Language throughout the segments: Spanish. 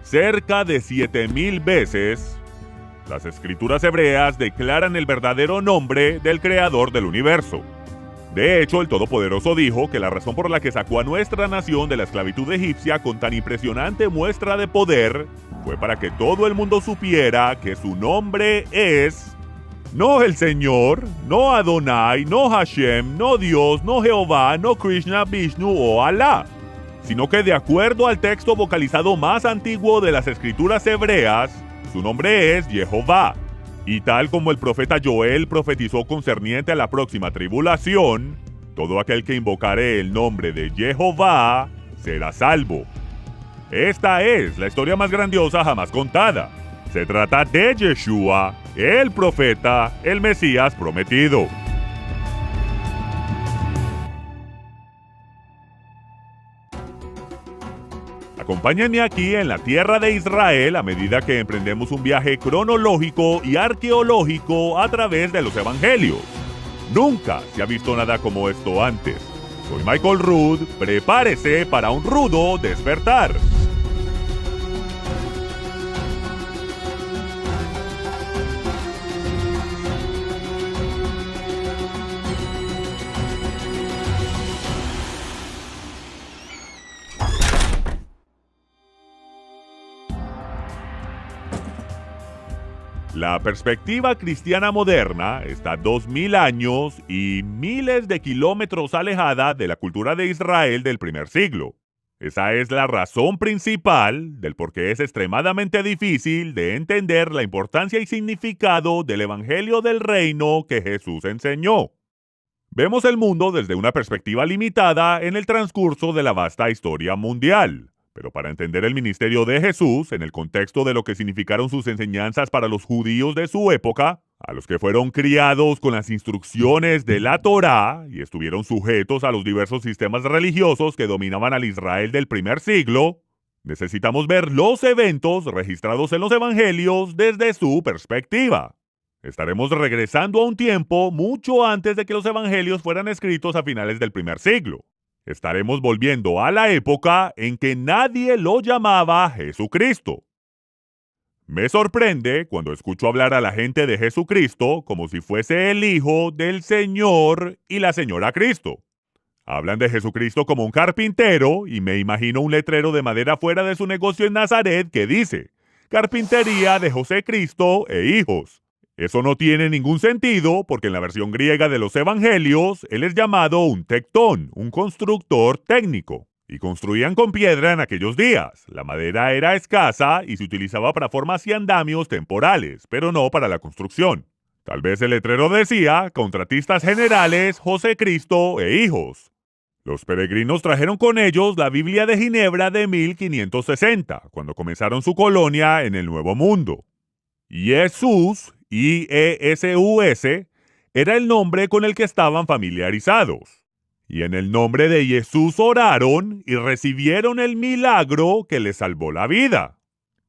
Cerca de 7,000 veces, las escrituras hebreas declaran el verdadero nombre del creador del universo. De hecho, el Todopoderoso dijo que la razón por la que sacó a nuestra nación de la esclavitud egipcia con tan impresionante muestra de poder fue para que todo el mundo supiera que su nombre es no el Señor, no Adonai, no Hashem, no Dios, no Jehová, no Krishna, Vishnu o Alá, sino que de acuerdo al texto vocalizado más antiguo de las escrituras hebreas, su nombre es Jehová. Y tal como el profeta Joel profetizó concerniente a la próxima tribulación, todo aquel que invocare el nombre de Jehová será salvo. Esta es la historia más grandiosa jamás contada. Se trata de Yeshua, el profeta, el Mesías prometido. Acompáñenme aquí en la tierra de Israel a medida que emprendemos un viaje cronológico y arqueológico a través de los evangelios. Nunca se ha visto nada como esto antes. Soy Michael Rood, prepárese para un rudo despertar. La perspectiva cristiana moderna está 2000 años y miles de kilómetros alejada de la cultura de Israel del primer siglo. Esa es la razón principal del por qué es extremadamente difícil de entender la importancia y significado del Evangelio del Reino que Jesús enseñó. Vemos el mundo desde una perspectiva limitada en el transcurso de la vasta historia mundial. Pero para entender el ministerio de Jesús en el contexto de lo que significaron sus enseñanzas para los judíos de su época, a los que fueron criados con las instrucciones de la Torá y estuvieron sujetos a los diversos sistemas religiosos que dominaban al Israel del primer siglo, necesitamos ver los eventos registrados en los evangelios desde su perspectiva. Estaremos regresando a un tiempo mucho antes de que los evangelios fueran escritos a finales del primer siglo. Estaremos volviendo a la época en que nadie lo llamaba Jesucristo. Me sorprende cuando escucho hablar a la gente de Jesucristo como si fuese el hijo del Señor y la señora Cristo. Hablan de Jesucristo como un carpintero y me imagino un letrero de madera fuera de su negocio en Nazaret que dice: Carpintería de José Cristo e hijos. Eso no tiene ningún sentido porque en la versión griega de los evangelios él es llamado un tectón, un constructor técnico. Y construían con piedra en aquellos días. La madera era escasa y se utilizaba para formas y andamios temporales, pero no para la construcción. Tal vez el letrero decía: contratistas generales José Cristo e hijos. Los peregrinos trajeron con ellos la Biblia de Ginebra de 1560, cuando comenzaron su colonia en el Nuevo Mundo. Jesús, I-E-S-U-S, era el nombre con el que estaban familiarizados. Y en el nombre de Jesús oraron y recibieron el milagro que les salvó la vida.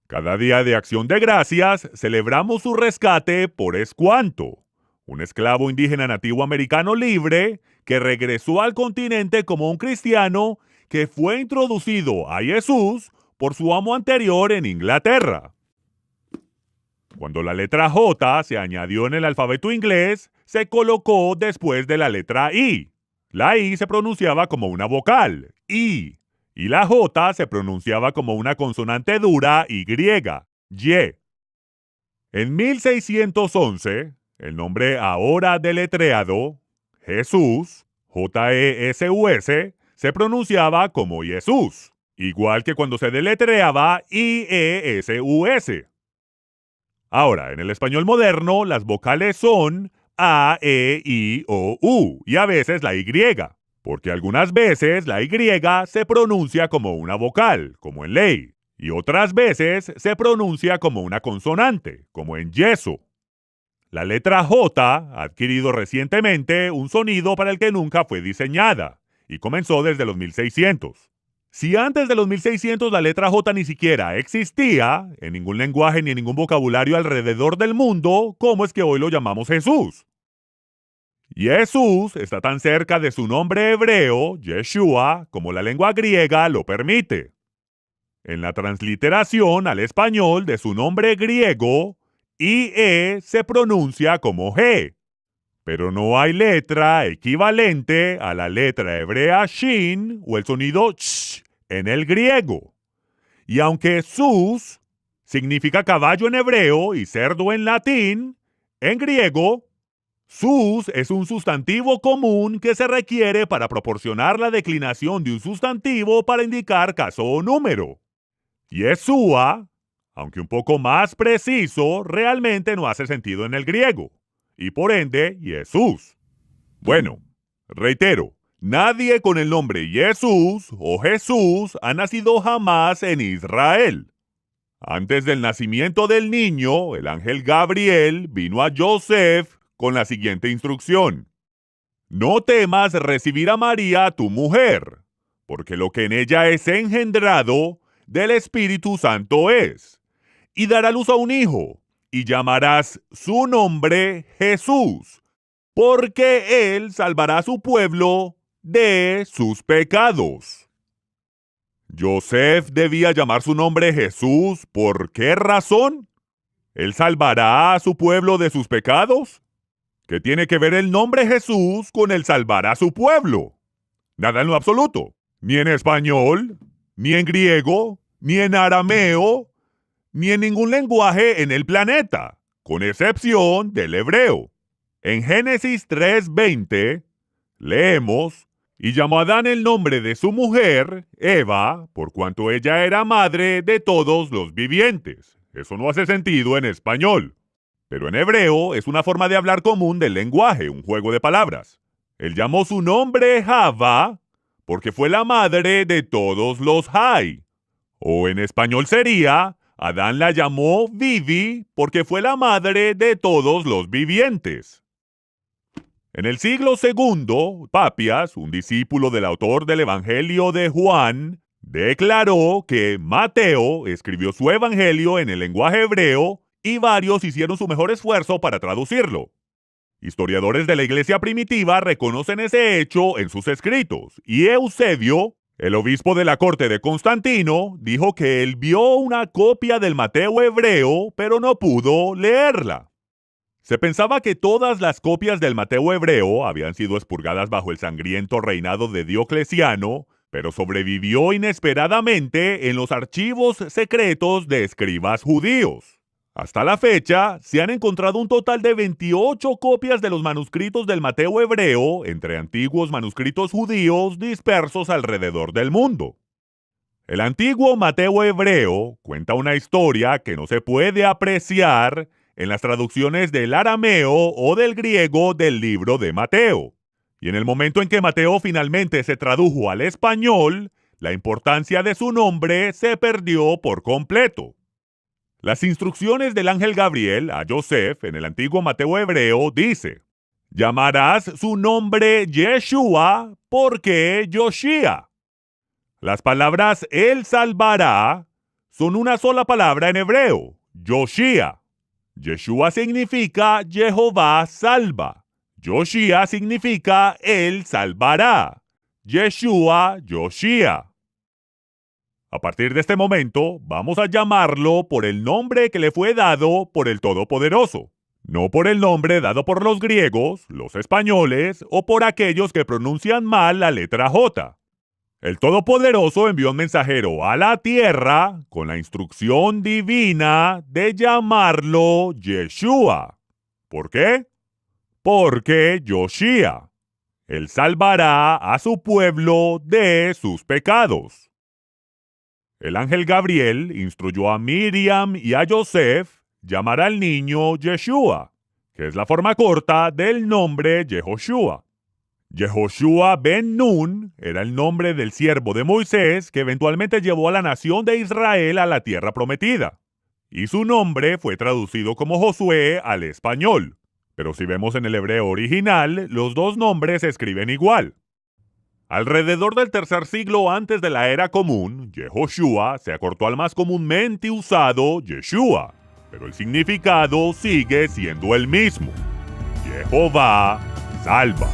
Cada día de acción de gracias celebramos su rescate por Escuanto, un esclavo indígena nativo americano libre que regresó al continente como un cristiano que fue introducido a Jesús por su amo anterior en Inglaterra. Cuando la letra J se añadió en el alfabeto inglés, se colocó después de la letra I. La I se pronunciaba como una vocal, I, y la J se pronunciaba como una consonante dura, Y, Y. En 1611, el nombre ahora deletreado, Jesús, J-E-S-U-S, se pronunciaba como Jesús, igual que cuando se deletreaba I-E-S-U-S. Ahora, en el español moderno, las vocales son A, E, I, O, U y a veces la Y, porque algunas veces la Y se pronuncia como una vocal, como en ley, y otras veces se pronuncia como una consonante, como en yeso. La letra J ha adquirido recientemente un sonido para el que nunca fue diseñada, y comenzó desde los 1600. Si antes de los 1600 la letra J ni siquiera existía, en ningún lenguaje ni en ningún vocabulario alrededor del mundo, ¿cómo es que hoy lo llamamos Jesús? Jesús está tan cerca de su nombre hebreo, Yeshua, como la lengua griega lo permite. En la transliteración al español de su nombre griego, IE se pronuncia como G, pero no hay letra equivalente a la letra hebrea Shin o el sonido ch en el griego. Y aunque sus significa caballo en hebreo y cerdo en latín, en griego, sus es un sustantivo común que se requiere para proporcionar la declinación de un sustantivo para indicar caso o número. Yeshua, aunque un poco más preciso, realmente no hace sentido en el griego, y por ende, Jesús. Bueno, reitero, nadie con el nombre Jesús o Jesús ha nacido jamás en Israel. Antes del nacimiento del niño, el ángel Gabriel vino a Joseph con la siguiente instrucción: no temas recibir a María, tu mujer, porque lo que en ella es engendrado del Espíritu Santo es, y dará luz a un hijo, y llamarás su nombre Jesús, porque él salvará a su pueblo de sus pecados. Joseph debía llamar su nombre Jesús. ¿Por qué razón? ¿Él salvará a su pueblo de sus pecados? ¿Qué tiene que ver el nombre Jesús con el salvar a su pueblo? Nada en lo absoluto. Ni en español, ni en griego, ni en arameo, ni en ningún lenguaje en el planeta, con excepción del hebreo. En Génesis 3:20 leemos: y llamó a Adán el nombre de su mujer, Eva, por cuanto ella era madre de todos los vivientes. Eso no hace sentido en español. Pero en hebreo es una forma de hablar común del lenguaje, un juego de palabras. Él llamó su nombre Java porque fue la madre de todos los Jai. O en español sería: Adán la llamó Vivi porque fue la madre de todos los vivientes. En el siglo II, Papias, un discípulo del autor del Evangelio de Juan, declaró que Mateo escribió su evangelio en el lenguaje hebreo y varios hicieron su mejor esfuerzo para traducirlo. Historiadores de la iglesia primitiva reconocen ese hecho en sus escritos, y Eusebio, el obispo de la corte de Constantino, dijo que él vio una copia del Mateo hebreo, pero no pudo leerla. Se pensaba que todas las copias del Mateo hebreo habían sido expurgadas bajo el sangriento reinado de Diocleciano, pero sobrevivió inesperadamente en los archivos secretos de escribas judíos. Hasta la fecha, se han encontrado un total de 28 copias de los manuscritos del Mateo hebreo entre antiguos manuscritos judíos dispersos alrededor del mundo. El antiguo Mateo hebreo cuenta una historia que no se puede apreciar en las traducciones del arameo o del griego del libro de Mateo. Y en el momento en que Mateo finalmente se tradujo al español, la importancia de su nombre se perdió por completo. Las instrucciones del ángel Gabriel a Joseph en el antiguo Mateo hebreo dice: llamarás su nombre Yeshua porque Yoshia. Las palabras él salvará son una sola palabra en hebreo, Yoshia. Yeshua significa Jehová salva. Yoshia significa él salvará. Yeshua, Yoshia. A partir de este momento, vamos a llamarlo por el nombre que le fue dado por el Todopoderoso, no por el nombre dado por los griegos, los españoles o por aquellos que pronuncian mal la letra J. El Todopoderoso envió un mensajero a la tierra con la instrucción divina de llamarlo Yeshua. ¿Por qué? Porque Yoshia. Él salvará a su pueblo de sus pecados. El ángel Gabriel instruyó a Miriam y a Joseph llamar al niño Yeshua, que es la forma corta del nombre Yehoshua. Yehoshua ben Nun era el nombre del siervo de Moisés que eventualmente llevó a la nación de Israel a la tierra prometida. Y su nombre fue traducido como Josué al español. Pero si vemos en el hebreo original, los dos nombres se escriben igual. Alrededor del tercer siglo antes de la era común, Yehoshua se acortó al más comúnmente usado Yeshua, pero el significado sigue siendo el mismo: Jehová salva.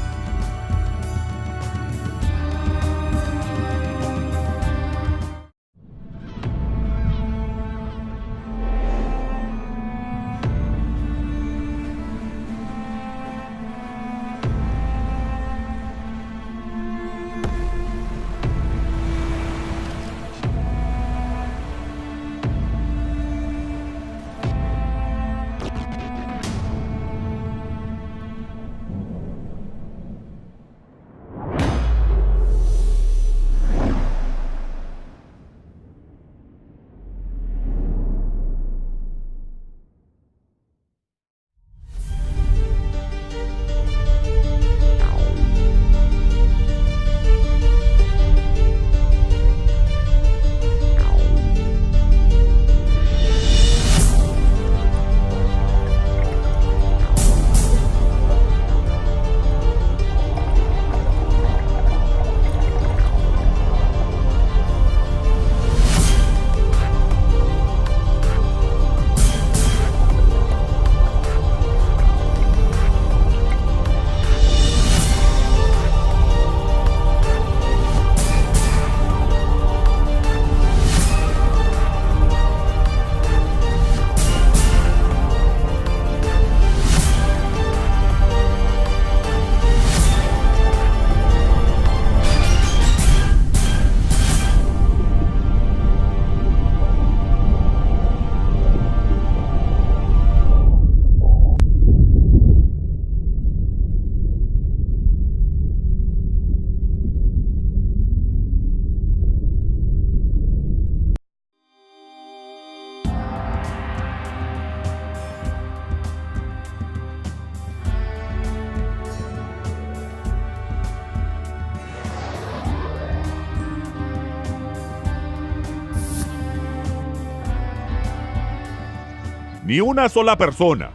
Ni una sola persona,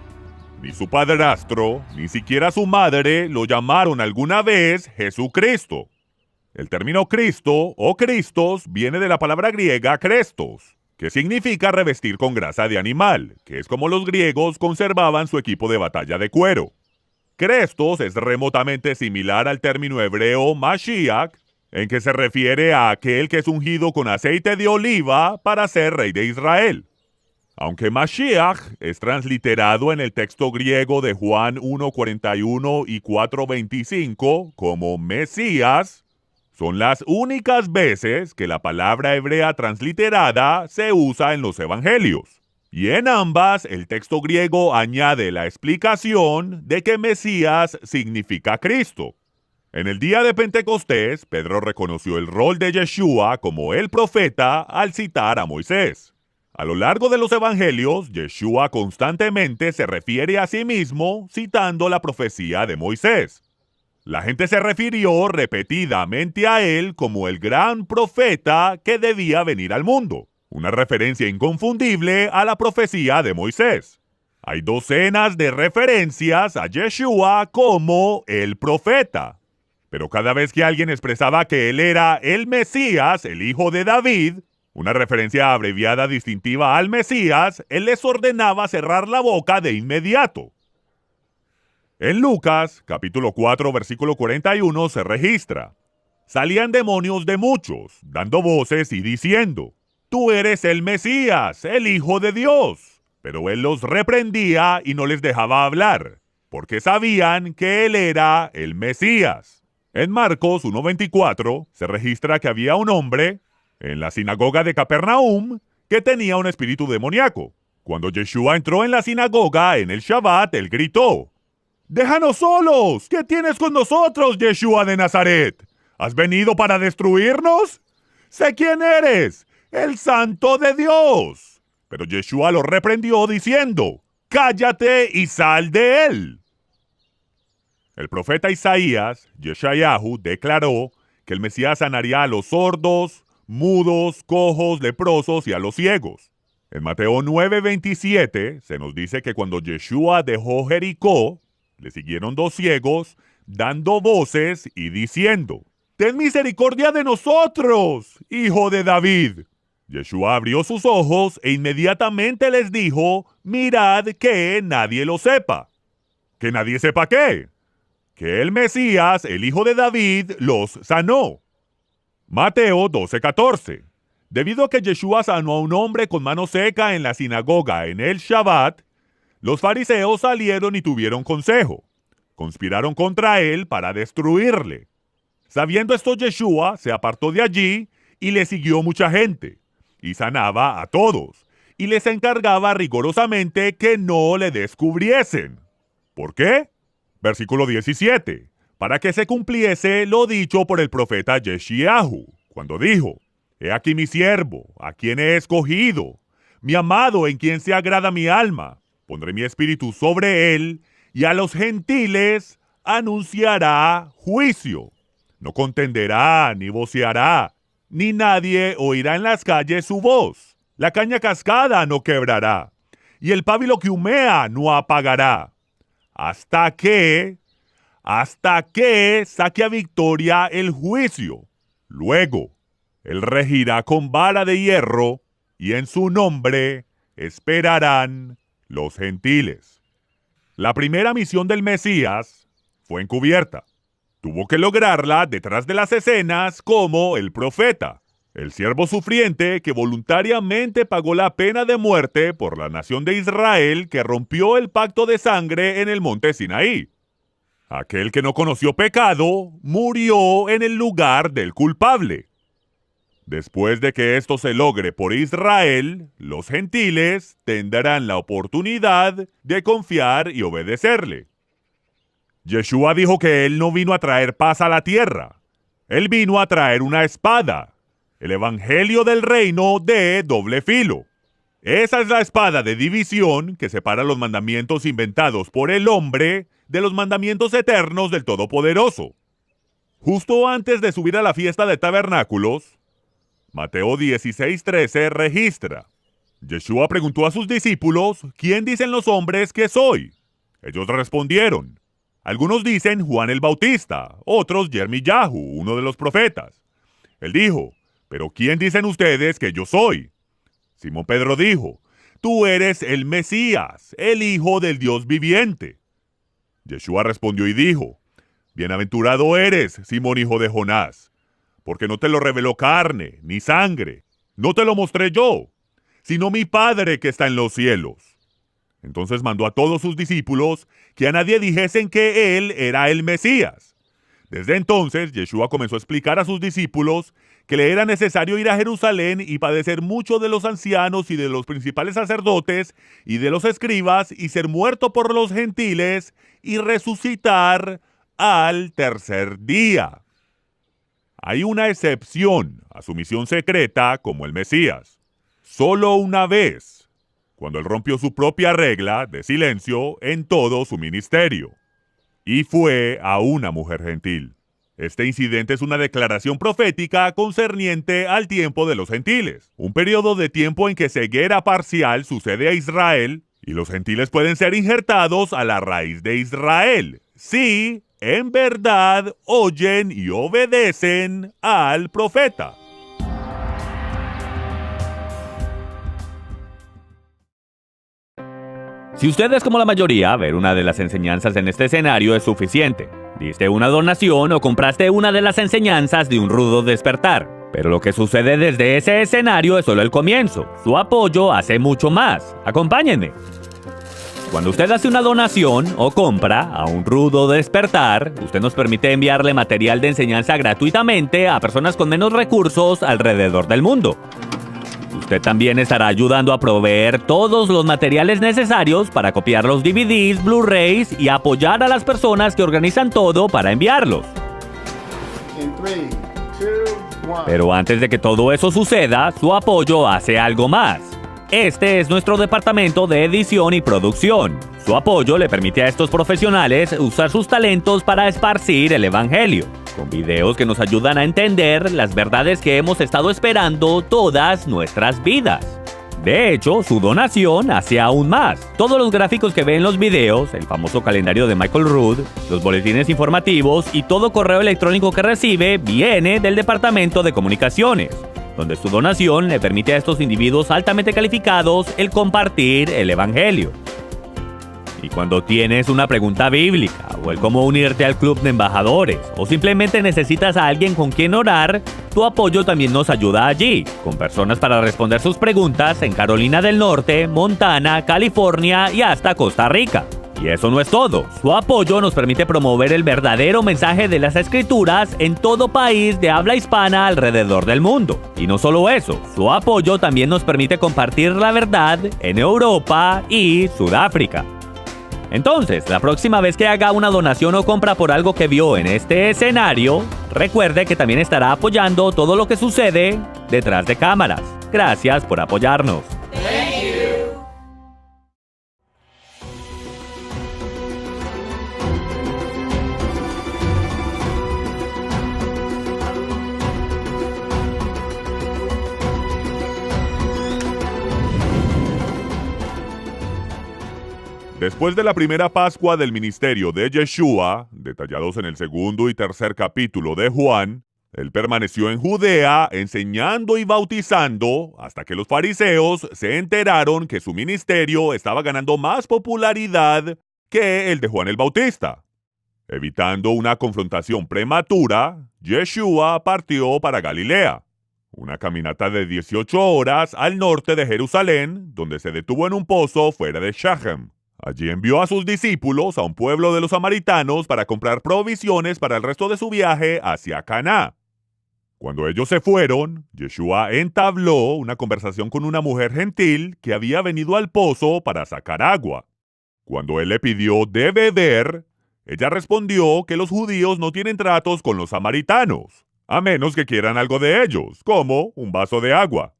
ni su padrastro, ni siquiera su madre lo llamaron alguna vez Jesucristo. El término Cristo o Cristos viene de la palabra griega Krestos, que significa revestir con grasa de animal, que es como los griegos conservaban su equipo de batalla de cuero. Krestos es remotamente similar al término hebreo Mashiach, en que se refiere a aquel que es ungido con aceite de oliva para ser rey de Israel. Aunque Mashiach es transliterado en el texto griego de Juan 1:41 y 4:25 como Mesías, son las únicas veces que la palabra hebrea transliterada se usa en los evangelios. Y en ambas, el texto griego añade la explicación de que Mesías significa Cristo. En el día de Pentecostés, Pedro reconoció el rol de Yeshua como el profeta al citar a Moisés. A lo largo de los evangelios, Yeshua constantemente se refiere a sí mismo citando la profecía de Moisés. La gente se refirió repetidamente a él como el gran profeta que debía venir al mundo, una referencia inconfundible a la profecía de Moisés. Hay docenas de referencias a Yeshua como el profeta, pero cada vez que alguien expresaba que él era el Mesías, el hijo de David, una referencia abreviada distintiva al Mesías, él les ordenaba cerrar la boca de inmediato. En Lucas, capítulo 4, versículo 41, se registra: salían demonios de muchos, dando voces y diciendo: tú eres el Mesías, el Hijo de Dios. Pero él los reprendía y no les dejaba hablar, porque sabían que él era el Mesías. En Marcos 1:24 se registra que había un hombre en la sinagoga de Capernaum que tenía un espíritu demoníaco. Cuando Yeshua entró en la sinagoga en el Shabbat, él gritó: ¡déjanos solos! ¿Qué tienes con nosotros, Yeshua de Nazaret? ¿Has venido para destruirnos? Sé quién eres, el Santo de Dios. Pero Yeshua lo reprendió diciendo: cállate y sal de él. El profeta Isaías, Yeshayahu, declaró que el Mesías sanaría a los sordos, mudos, cojos, leprosos y a los ciegos. En Mateo 9:27 se nos dice que cuando Yeshua dejó Jericó, le siguieron dos ciegos, dando voces y diciendo: ten misericordia de nosotros, hijo de David. Yeshua abrió sus ojos e inmediatamente les dijo: mirad que nadie lo sepa. ¿Que nadie sepa qué? Que el Mesías, el hijo de David, los sanó. Mateo 12:14. Debido a que Yeshua sanó a un hombre con mano seca en la sinagoga en el Shabbat, los fariseos salieron y tuvieron consejo. Conspiraron contra él para destruirle. Sabiendo esto, Yeshua se apartó de allí y le siguió mucha gente, y sanaba a todos, y les encargaba rigorosamente que no le descubriesen. ¿Por qué? Versículo 17. Para que se cumpliese lo dicho por el profeta Yeshayahu, cuando dijo: he aquí mi siervo, a quien he escogido, mi amado, en quien se agrada mi alma. Pondré mi espíritu sobre él, y a los gentiles anunciará juicio. No contenderá, ni voceará, ni nadie oirá en las calles su voz. La caña cascada no quebrará, y el pábilo que humea no apagará, hasta que saque a victoria el juicio. Luego, él regirá con vara de hierro, y en su nombre esperarán los gentiles. La primera misión del Mesías fue encubierta. Tuvo que lograrla detrás de las escenas como el profeta, el siervo sufriente que voluntariamente pagó la pena de muerte por la nación de Israel que rompió el pacto de sangre en el monte Sinaí. Aquel que no conoció pecado murió en el lugar del culpable. Después de que esto se logre por Israel, los gentiles tendrán la oportunidad de confiar y obedecerle. Yeshua dijo que él no vino a traer paz a la tierra. Él vino a traer una espada, el evangelio del reino de doble filo. Esa es la espada de división que separa los mandamientos inventados por el hombre de los mandamientos eternos del Todopoderoso. Justo antes de subir a la fiesta de tabernáculos, Mateo 16:13 registra: Yeshua preguntó a sus discípulos, ¿quién dicen los hombres que soy? Ellos respondieron, algunos dicen Juan el Bautista, otros Jermiyahu, uno de los profetas. Él dijo, ¿pero quién dicen ustedes que yo soy? Simón Pedro dijo, tú eres el Mesías, el Hijo del Dios viviente. Yeshua respondió y dijo, bienaventurado eres, Simón hijo de Jonás, porque no te lo reveló carne ni sangre, no te lo mostré yo, sino mi Padre que está en los cielos. Entonces mandó a todos sus discípulos que a nadie dijesen que él era el Mesías. Desde entonces, Yeshua comenzó a explicar a sus discípulos que le era necesario ir a Jerusalén y padecer mucho de los ancianos y de los principales sacerdotes y de los escribas y ser muerto por los gentiles y resucitar al tercer día. Hay una excepción a su misión secreta como el Mesías. Solo una vez, cuando él rompió su propia regla de silencio en todo su ministerio. Y fue a una mujer gentil. Este incidente es una declaración profética concerniente al tiempo de los gentiles, un periodo de tiempo en que ceguera parcial sucede a Israel y los gentiles pueden ser injertados a la raíz de Israel, si en verdad oyen y obedecen al profeta. Si usted es como la mayoría, ver una de las enseñanzas en este escenario es suficiente. Diste una donación o compraste una de las enseñanzas de un rudo despertar. Pero lo que sucede desde ese escenario es solo el comienzo. Su apoyo hace mucho más. Acompáñenme. Cuando usted hace una donación o compra a un rudo despertar, usted nos permite enviarle material de enseñanza gratuitamente a personas con menos recursos alrededor del mundo. Usted también estará ayudando a proveer todos los materiales necesarios para copiar los DVDs, Blu-rays y apoyar a las personas que organizan todo para enviarlos. Pero antes de que todo eso suceda, su apoyo hace algo más. Este es nuestro departamento de edición y producción. Su apoyo le permite a estos profesionales usar sus talentos para esparcir el evangelio, con videos que nos ayudan a entender las verdades que hemos estado esperando todas nuestras vidas. De hecho, su donación hace aún más. Todos los gráficos que ve en los videos, el famoso calendario de Michael Rood, los boletines informativos y todo correo electrónico que recibe viene del Departamento de Comunicaciones, donde su donación le permite a estos individuos altamente calificados el compartir el evangelio. Y cuando tienes una pregunta bíblica, o el cómo unirte al club de embajadores, o simplemente necesitas a alguien con quien orar, tu apoyo también nos ayuda allí, con personas para responder sus preguntas en Carolina del Norte, Montana, California y hasta Costa Rica. Y eso no es todo. Su apoyo nos permite promover el verdadero mensaje de las Escrituras en todo país de habla hispana alrededor del mundo. Y no solo eso, su apoyo también nos permite compartir la verdad en Europa y Sudáfrica. Entonces, la próxima vez que haga una donación o compra por algo que vio en este escenario, recuerde que también estará apoyando todo lo que sucede detrás de cámaras. Gracias por apoyarnos. Después de la primera Pascua del ministerio de Yeshua, detallados en el segundo y tercer capítulo de Juan, él permaneció en Judea enseñando y bautizando hasta que los fariseos se enteraron que su ministerio estaba ganando más popularidad que el de Juan el Bautista. Evitando una confrontación prematura, Yeshua partió para Galilea, una caminata de 18 horas al norte de Jerusalén, donde se detuvo en un pozo fuera de Shechem. Allí envió a sus discípulos a un pueblo de los samaritanos para comprar provisiones para el resto de su viaje hacia Caná. Cuando ellos se fueron, Yeshua entabló una conversación con una mujer gentil que había venido al pozo para sacar agua. Cuando él le pidió de beber, ella respondió que los judíos no tienen tratos con los samaritanos, a menos que quieran algo de ellos, como un vaso de agua.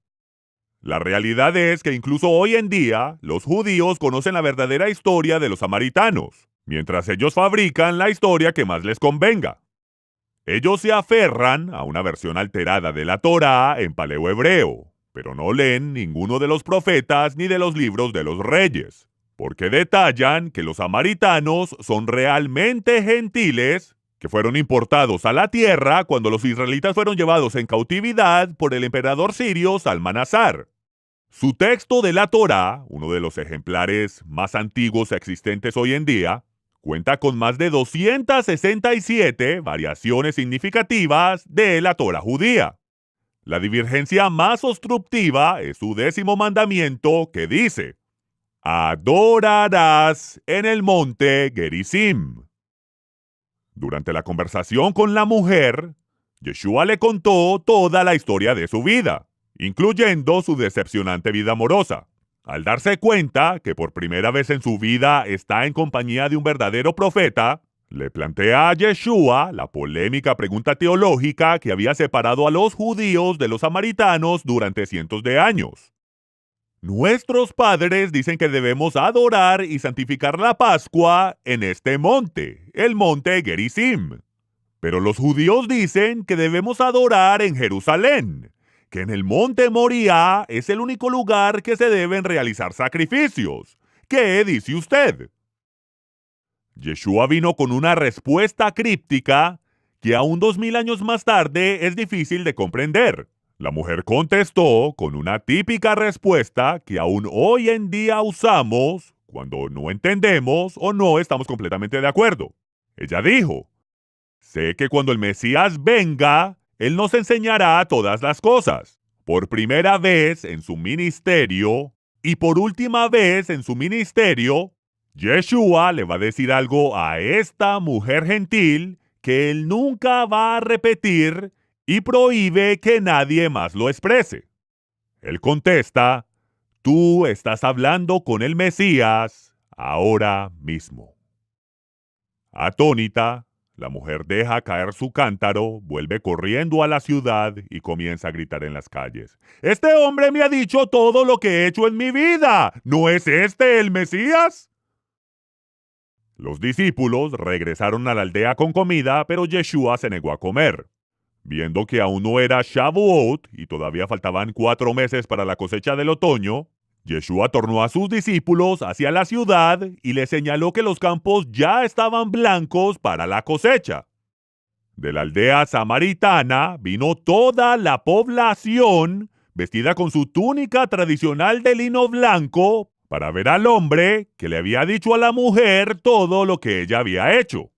La realidad es que incluso hoy en día, los judíos conocen la verdadera historia de los samaritanos, mientras ellos fabrican la historia que más les convenga. Ellos se aferran a una versión alterada de la Torá en paleo hebreo, pero no leen ninguno de los profetas ni de los libros de los reyes, porque detallan que los samaritanos son realmente gentiles que fueron importados a la tierra cuando los israelitas fueron llevados en cautividad por el emperador sirio Salmanasar. Su texto de la Torá, uno de los ejemplares más antiguos existentes hoy en día, cuenta con más de 267 variaciones significativas de la Torá judía. La divergencia más obstructiva es su 10º mandamiento que dice: adorarás en el monte Gerizim. Durante la conversación con la mujer, Yeshua le contó toda la historia de su vida, incluyendo su decepcionante vida amorosa. Al darse cuenta que por primera vez en su vida está en compañía de un verdadero profeta, le plantea a Yeshua la polémica pregunta teológica que había separado a los judíos de los samaritanos durante cientos de años. Nuestros padres dicen que debemos adorar y santificar la Pascua en este monte, el monte Gerizim. Pero los judíos dicen que debemos adorar en Jerusalén, que en el monte Moriah es el único lugar que se deben realizar sacrificios. ¿Qué dice usted? Yeshua vino con una respuesta críptica que aún 2000 años más tarde es difícil de comprender. La mujer contestó con una típica respuesta que aún hoy en día usamos cuando no entendemos o no estamos completamente de acuerdo. Ella dijo: sé que cuando el Mesías venga, Él nos enseñará todas las cosas. Por primera vez en su ministerio y por última vez en su ministerio, Yeshua le va a decir algo a esta mujer gentil que Él nunca va a repetir y prohíbe que nadie más lo exprese. Él contesta: tú estás hablando con el Mesías ahora mismo. Atónita, la mujer deja caer su cántaro, vuelve corriendo a la ciudad y comienza a gritar en las calles: ¡este hombre me ha dicho todo lo que he hecho en mi vida! ¿No es este el Mesías? Los discípulos regresaron a la aldea con comida, pero Yeshua se negó a comer. Viendo que aún no era Shavuot y todavía faltaban 4 meses para la cosecha del otoño, Yeshua tornó a sus discípulos hacia la ciudad y les señaló que los campos ya estaban blancos para la cosecha. De la aldea samaritana vino toda la población vestida con su túnica tradicional de lino blanco para ver al hombre que le había dicho a la mujer todo lo que ella había hecho.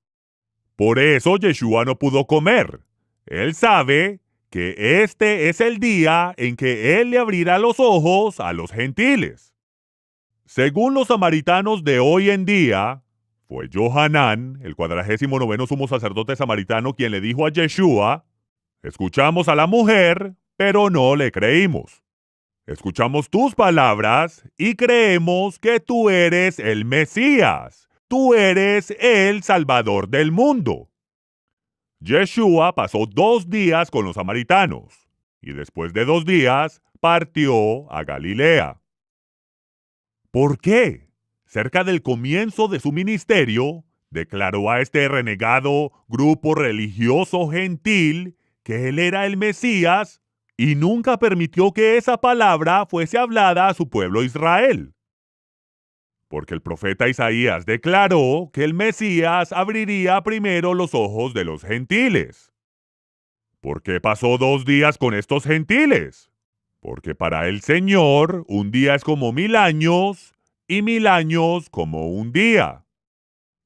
Por eso Yeshua no pudo comer. Él sabe que este es el día en que Él le abrirá los ojos a los gentiles. Según los samaritanos de hoy en día, fue Johanán, el 49º sumo sacerdote samaritano, quien le dijo a Yeshua: escuchamos a la mujer, pero no le creímos. Escuchamos tus palabras y creemos que tú eres el Mesías. Tú eres el Salvador del mundo. Yeshua pasó 2 días con los samaritanos y después de 2 días partió a Galilea. ¿Por qué? Cerca del comienzo de su ministerio, declaró a este renegado grupo religioso gentil que él era el Mesías y nunca permitió que esa palabra fuese hablada a su pueblo Israel. Porque el profeta Isaías declaró que el Mesías abriría primero los ojos de los gentiles. ¿Por qué pasó 2 días con estos gentiles? Porque para el Señor un día es como 1000 años y 1000 años como un día.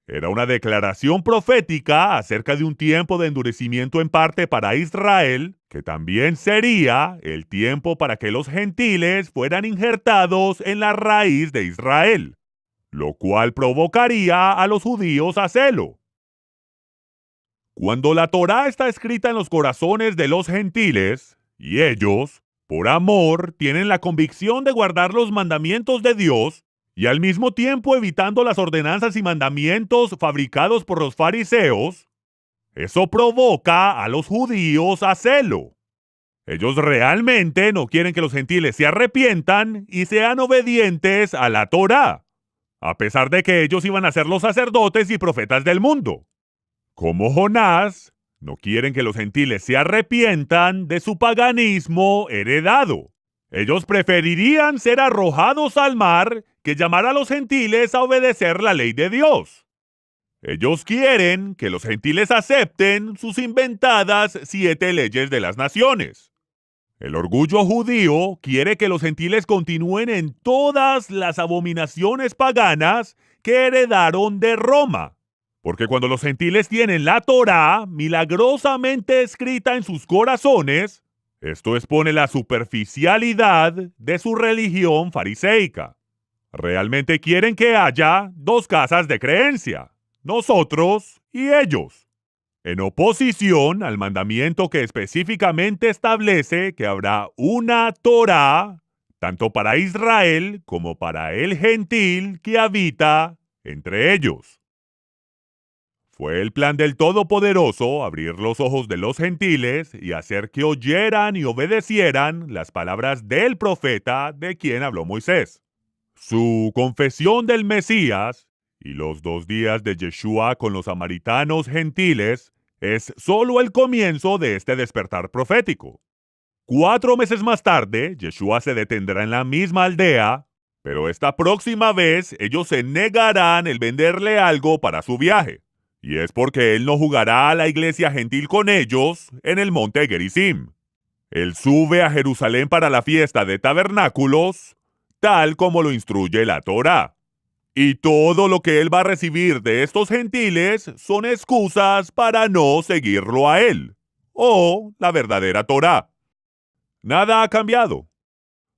Era una declaración profética acerca de un tiempo de endurecimiento en parte para Israel, que también sería el tiempo para que los gentiles fueran injertados en la raíz de Israel, lo cual provocaría a los judíos a celo. Cuando la Torá está escrita en los corazones de los gentiles, y ellos, por amor, tienen la convicción de guardar los mandamientos de Dios, y al mismo tiempo evitando las ordenanzas y mandamientos fabricados por los fariseos, eso provoca a los judíos a celo. Ellos realmente no quieren que los gentiles se arrepientan y sean obedientes a la Torá, a pesar de que ellos iban a ser los sacerdotes y profetas del mundo. Como Jonás, no quieren que los gentiles se arrepientan de su paganismo heredado. Ellos preferirían ser arrojados al mar que llamar a los gentiles a obedecer la ley de Dios. Ellos quieren que los gentiles acepten sus inventadas 7 leyes de las naciones. El orgullo judío quiere que los gentiles continúen en todas las abominaciones paganas que heredaron de Roma. Porque cuando los gentiles tienen la Torá milagrosamente escrita en sus corazones, esto expone la superficialidad de su religión fariseica. Realmente quieren que haya 2 casas de creencia, nosotros y ellos, en oposición al mandamiento que específicamente establece que habrá una Torá, tanto para Israel como para el gentil que habita entre ellos. Fue el plan del Todopoderoso abrir los ojos de los gentiles y hacer que oyeran y obedecieran las palabras del profeta de quien habló Moisés. Su confesión del Mesías y los 2 días de Yeshua con los samaritanos gentiles es solo el comienzo de este despertar profético. 4 meses más tarde, Yeshua se detendrá en la misma aldea, pero esta próxima vez ellos se negarán el venderle algo para su viaje. Y es porque él no jugará a la iglesia gentil con ellos en el monte Gerizim. Él sube a Jerusalén para la fiesta de tabernáculos, tal como lo instruye la Torá. Y todo lo que él va a recibir de estos gentiles son excusas para no seguirlo a él, o la verdadera Torá. Nada ha cambiado.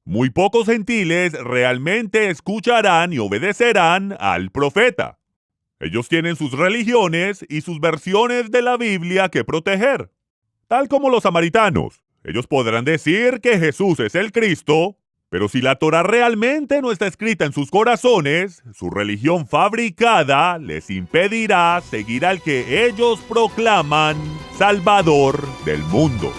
Muy pocos gentiles realmente escucharán y obedecerán al profeta. Ellos tienen sus religiones y sus versiones de la Biblia que proteger. Tal como los samaritanos, ellos podrán decir que Jesús es el Cristo, pero si la Torá realmente no está escrita en sus corazones, su religión fabricada les impedirá seguir al que ellos proclaman Salvador del mundo.